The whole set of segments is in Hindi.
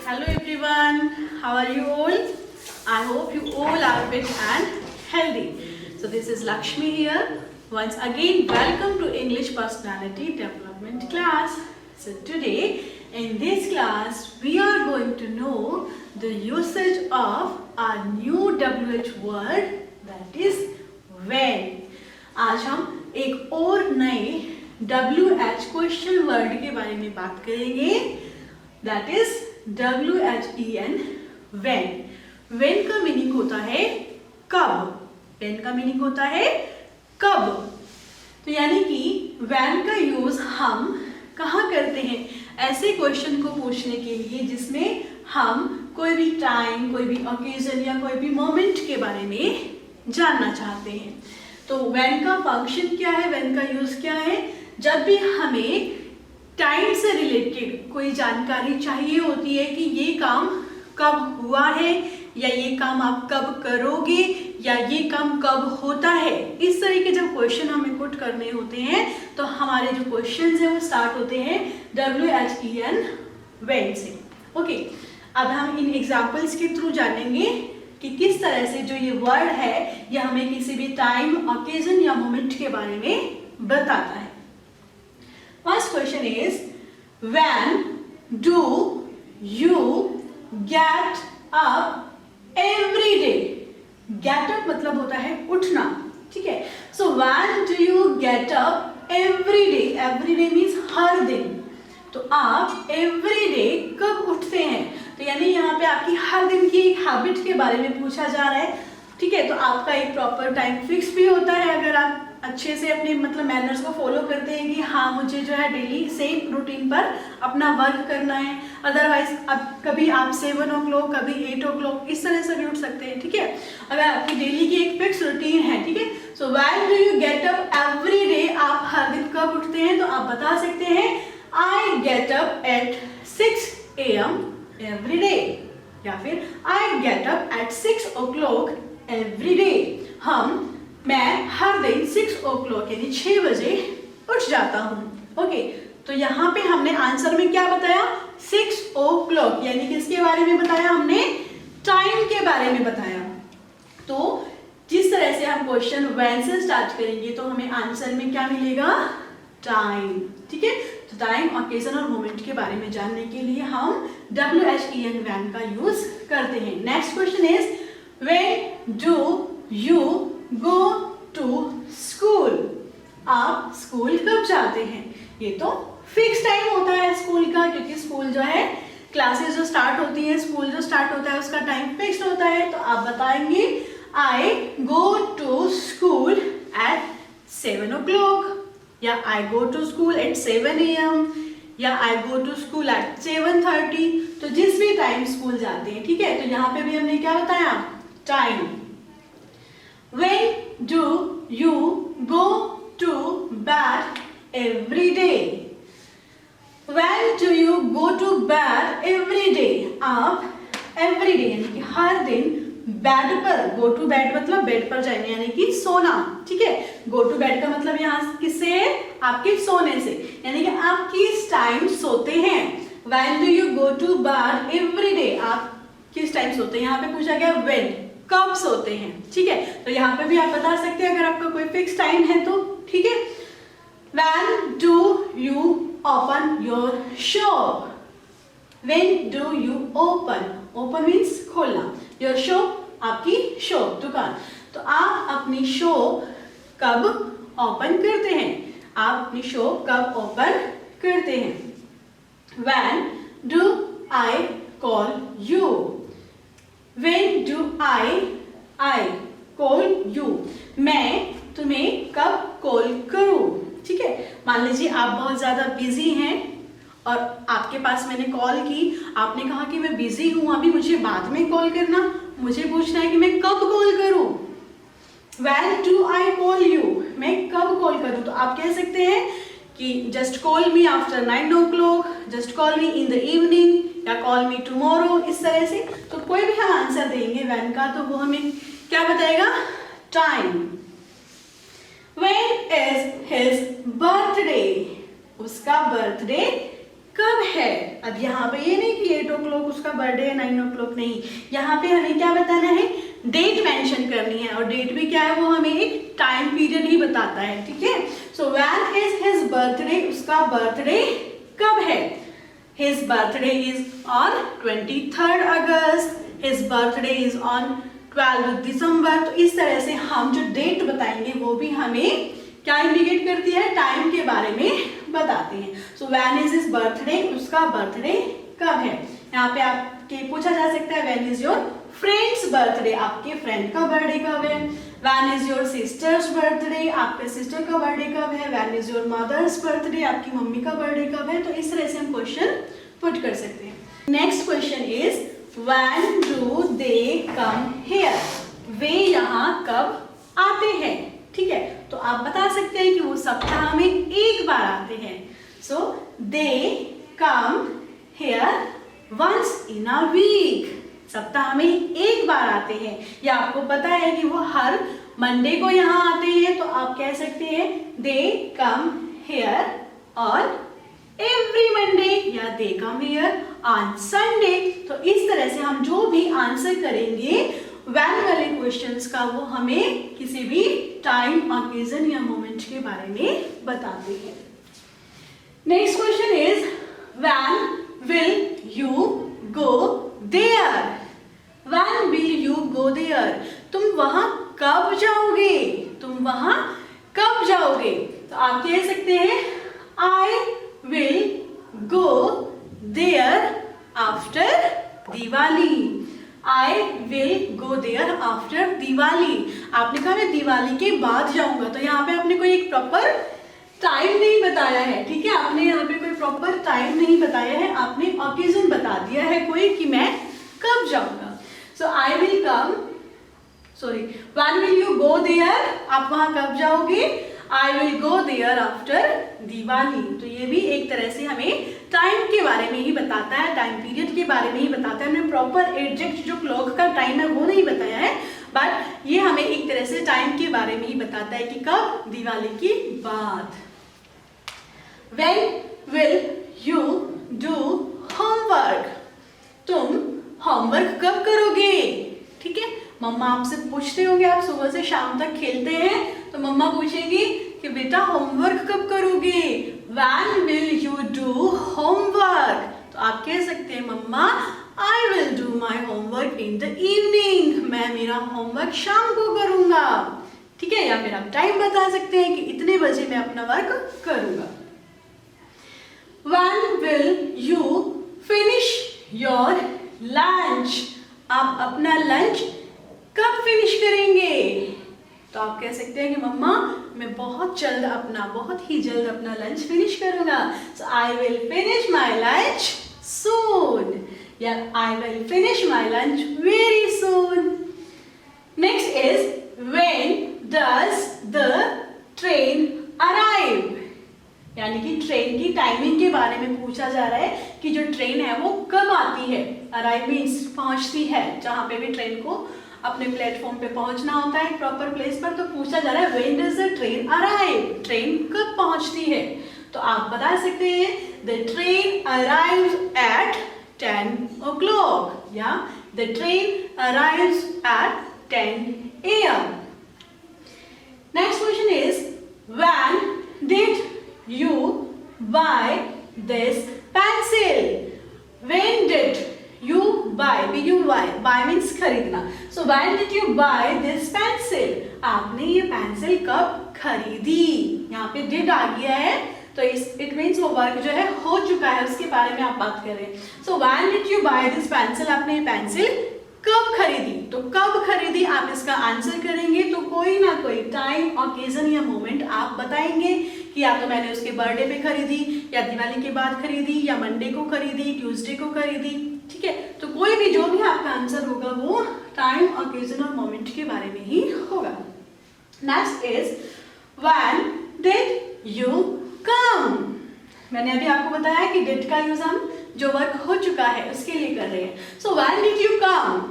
Hello everyone, how are you all? I hope you all are fit and healthy. So this is Lakshmi here. Once again, welcome to English Personality Development class. So today in this class we are going to know the usage of our new WH word, that is when. आज हम एक और नए WH क्वेश्चन वर्ड के बारे में बात करेंगे, that is WHEN when. when का मीनिंग होता है कब. when का मीनिंग होता है कब. तो यानी कि when का यूज हम कहाँ करते हैं? ऐसे क्वेश्चन को पूछने के लिए जिसमें हम कोई भी टाइम, कोई भी ओकेजन या कोई भी मोमेंट के बारे में जानना चाहते हैं. तो when का फंक्शन क्या है, when का यूज क्या है? जब भी हमें टाइम से रिलेटेड कोई जानकारी चाहिए होती है कि ये काम कब हुआ है, या ये काम आप कब करोगे, या ये काम कब होता है, इस तरह के जब क्वेश्चन हमें पुट करने होते हैं तो हमारे जो क्वेश्चंस हैं वो स्टार्ट होते हैं WHEN when से. ओके, अब हम इन एग्जांपल्स के थ्रू जानेंगे कि किस तरह से जो ये वर्ड है ये हमें किसी भी टाइम, ओकेजन या मोमेंट के बारे में बताता है. First question is, when do you get up every day? Get up मतलब होता है उठना, ठीक है. So when do you get up every day? Every day means हर दिन. तो आप every day कब उठते हैं? तो यानी यहाँ पे आपकी हर दिन की एक हैबिट के बारे में पूछा जा रहा है, ठीक है. तो आपका एक प्रॉपर टाइम फिक्स भी होता है अगर आप अच्छे से अपने मतलब मैनर्स को फॉलो करते हैं कि हाँ मुझे जो है डेली सेम रूटीन पर अपना वर्क करना है. अदरवाइज अब कभी आप 7 o'clock, कभी 8 o'clock इस तरह से भी उठ सकते हैं, ठीक है. अगर आपकी डेली की एक फिक्स रूटीन है, ठीक है. So when do you get up every day, आप हर दिन कब उठते हैं? तो आप बता सकते हैं I get up at 6 AM every day, या फिर I get up at 6 o'clock every day. मैं हर दिन 6 o'clock यानी 6 बजे उठ जाता हूँ. ओके, तो यहाँ पे हमने आंसर में क्या बताया? 6 o'clock यानी किसके बारे में बताया? हमने टाइम के बारे में बताया. तो जिस तरह से हम क्वेश्चन when से स्टार्ट करेंगे तो हमें आंसर में क्या मिलेगा? टाइम, ठीक है. तो टाइम, ओकेजन और मोमेंट के बारे में जानने के लिए हम WHEN when का यूज करते हैं. Next question is, when do you go to school? आप स्कूल कब जाते हैं? ये तो फिक्स टाइम होता है स्कूल का, क्योंकि स्कूल जो है क्लासेस जो स्टार्ट होती है, स्कूल जो स्टार्ट होता है उसका टाइम फिक्स होता है. तो आप बताएंगे I go to school at 7 o'clock, या I go to school at 7 AM, या I go to school at 7:30. तो जिस भी टाइम स्कूल जाते हैं, ठीक है. तो यहाँ पे भी हमने क्या बताया? Time. When do you go to bed every day? When do you go to bed every day? आप every day यानी कि हर दिन बेड पर, go to bed मतलब बेड पर जाएंगे यानी कि सोना, ठीक है. go to bed का मतलब यहाँ किससे है? आपके सोने से, यानी कि आप किस टाइम सोते हैं. When do you go to bed every day? आप किस टाइम सोते हैं? यहाँ पे पूछा गया when, कब सोते हैं, ठीक है. तो यहाँ पे भी आप बता सकते हैं अगर आपका कोई फिक्स टाइम है तो, ठीक है. When do you open your shop? When do you open? Open means खोलना. Your shop, आपकी शॉप, दुकान. तो आप अपनी शॉप कब ओपन करते हैं? आप अपनी शॉप कब ओपन करते हैं? When do I call you? When do I call you? मैं तुम्हें कब कॉल करूं, ठीक है. मान लीजिए आप बहुत ज्यादा बिजी हैं और आपके पास मैंने कॉल की, आपने कहा कि मैं बिजी हूं अभी, मुझे बाद में कॉल करना. मुझे पूछना है कि मैं कब कॉल करूं. When do I call you? मैं कब कॉल करूं? तो आप कह सकते हैं कि just call me after 9 o'clock, just call me in the evening, या कॉल मी टुमारो, इस तरह से. तो कोई भी हम आंसर देंगे when का तो वो हमें क्या बताएगा? Time. When is his birthday? उसका बर्थडे कब है। अब यहाँ पे ये नहीं कि 8 o'clock उसका बर्थडे है, 9 o'clock नहीं, यहाँ पे हमें क्या बताना है, डेट मेंशन करनी है। और डेट भी क्या है, वो हमें एक टाइम पीरियड ही बताता है, ठीक है। सो व्हेन इज हिज बर्थडे, उसका बर्थडे कब है। His birthday is on 23rd August, his birthday is on 12th December। तो इस तरह से हम जो डेट बताएंगे वो भी हमें क्या इंडिकेट करती है, टाइम के बारे में बताते हैं। So when is his birthday, उसका बर्थडे कब है। यहाँ पे आपके पूछा जा सकता है when is your friend's birthday, आपके फ्रेंड का बर्थडे कब है। When is your sister's birthday, आपके सिस्टर का बर्थडे कब है। When is your mother's birthday, आपकी मम्मी का बर्थडे कब है। तो इस तरह से हम क्वेश्चन पुट कर सकते हैं। Next question is when do they come here, वे यहाँ कब आते हैं, ठीक है। तो आप बता सकते हैं कि वो सप्ताह में एक बार आते हैं। So they come here once in a week, सप्ताह में एक बार आते हैं। या आपको पता है कि वो हर मंडे को यहाँ आते हैं, तो आप कह सकते हैं they come here on every Monday, या they come here on Sunday. तो इस तरह से हम जो भी आंसर करेंगे व्हेन वाले क्वेश्चंस का, वो हमें किसी भी टाइम, ऑकेजन या मोमेंट के बारे में बताते हैं। Next question is when will you go there, when will you go there, तुम वहां कब जाओगे, तुम वहां कब जाओगे। तो आप कह सकते हैं I will go there after Diwali, I will go there after Diwali. आपने कहा मैं दिवाली के बाद जाऊंगा, तो यहाँ पे आपने कोई एक प्रॉपर टाइम नहीं बताया है, ठीक है। आपने यहाँ पे कोई प्रॉपर टाइम नहीं बताया है, आपने ऑकेजन बता दिया है कोई कि मैं कब जाऊंगा। So I will come, sorry, when will you go there, आप वहां कब जाओगे। I will go there after Diwali. तो ये भी एक तरह से हमें टाइम के बारे में ही बताता है, टाइम पीरियड के बारे में ही बताता है। हमने प्रॉपर एग्जैक्ट जो क्लॉक का टाइम है वो नहीं बताया है, बट ये हमें एक तरह से टाइम के बारे में ही बताता है कि कब, दिवाली के बाद। When will you do homework, तुम होमवर्क कब करोगे, ठीक है। मम्मा आपसे पूछते होंगे, आप सुबह से शाम तक खेलते हैं, तो मम्मा पूछेंगी कि बेटा होमवर्क कब करोगे। When will you do homework, तो आप कह सकते हैं मम्मा I will do my homework in the evening, मैं मेरा होमवर्क शाम को करूंगा, ठीक है। या फिर आप टाइम बता सकते हैं कि इतने बजे मैं अपना वर्क करूंगा। When will you finish your lunch, आप अपना लंच कब फिनिश करेंगे। तो आप कह सकते हैं कि मम्मा मैं बहुत ही जल्द अपना लंच फिनिश करूंगा। So I will finish my lunch soon, या I will finish my lunch very soon. Next is when does the train arrive, यानी कि ट्रेन की टाइमिंग के बारे में पूछा जा रहा है कि जो ट्रेन है वो कब आती है। अराइव मीन्स पहुंचती है, जहां पे भी ट्रेन को अपने प्लेटफॉर्म पे पहुंचना होता है प्रॉपर प्लेस पर, तो पूछा जा रहा है when does the train arrive, train कब पहुंचती है। तो आप बता सकते हैं the train arrives eight 10 o'clock, या the train arrives eight 10 AM। Next question is when did you buy this pencil, when did you buy, buy means खरीदना। so when did you buy this pencil, आपने ये पेंसिल कब खरीदी। यहाँ पे did आ गया है, तो इट मीन्स वो वर्क जो है हो चुका है, उसके बारे में आप बात कर रहे हैं। so when did you buy this pencil, आपने ये पेंसिल कब खरीदी। तो कब खरीदी आप इसका आंसर करेंगे, तो कोई ना कोई टाइम, ऑकेजन या मोमेंट आप बताएंगे कि या तो मैंने उसके बर्थडे पे खरीदी, या दिवाली के बाद खरीदी, या मंडे को खरीदी, ट्यूसडे को खरीदी, ठीक है। तो कोई भी जो भी आपका आंसर होगा वो टाइम, ऑकेजन और मोमेंट के बारे में ही होगा। Next is when did you come, मैंने अभी आपको बताया कि डिड का यूज हम जो वर्क हो चुका है उसके लिए कर रहे हैं। So when did you come,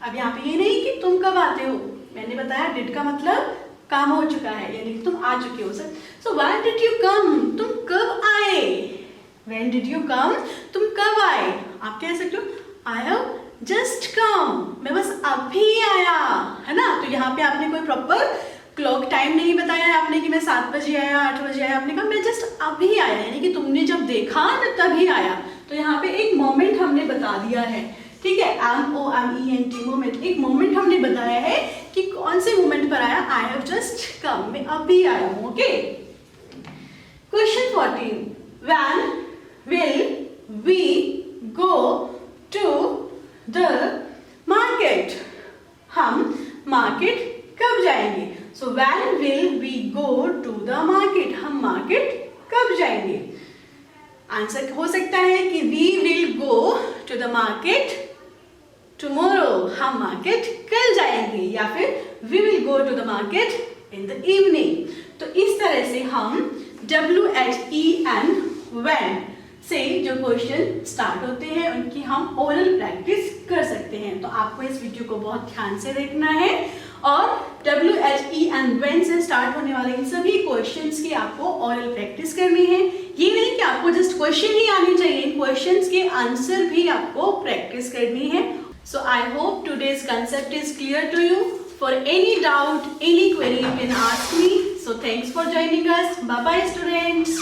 अब यहाँ पे ये नहीं कि तुम कब आते हो, मैंने बताया डिड का मतलब काम हो चुका है, यानी कि तुम आ चुके हो sir. So when did you come, तुम कब आए। When did you come? तुम कब आए? आप कह सकते हो I have just come. मैं बस अभी आया, है ना? तो यहाँ पे आपने कोई प्रॉपर क्लॉक टाइम नहीं बताया है आपने कि मैं 7 बजे आया, 8 बजे आया. आपने कहा मैं जस्ट अभी आया, यानी कि तुमने जब देखा ना तभी आया. तो यहाँ पे एक मोमेंट हमने बता दिया है, ठीक है. MOMENT मोमेंट, एक मोमेंट हमने बताया है कि कौन से मोमेंट पर आया. I have just come, मैं अभी आया हूँ. Okay. Question 14. When will we go to the market? हम मार्केट कब जाएंगे? So when will we go to the market? हम मार्केट कब जाएंगे? आंसर हो सकता है कि we will go to the market tomorrow. हम मार्केट कल जाएंगे, या फिर we will go to the market in the evening. तो इस तरह से हम WHEN when से जो क्वेश्चन स्टार्ट होते हैं उनकी हम ओरल प्रैक्टिस कर सकते हैं. तो आपको इस वीडियो को बहुत ध्यान से देखना है और WHEN when से स्टार्ट होने वाले इन सभी क्वेश्चंस की आपको ओरल प्रैक्टिस करनी है. ये नहीं कि आपको जस्ट क्वेश्चन ही आने चाहिए, इन क्वेश्चंस के आंसर भी आपको प्रैक्टिस करनी है. So I hope today's concept is clear to you. For any doubt, any query you can ask me. So thanks for joining us. Bye bye students.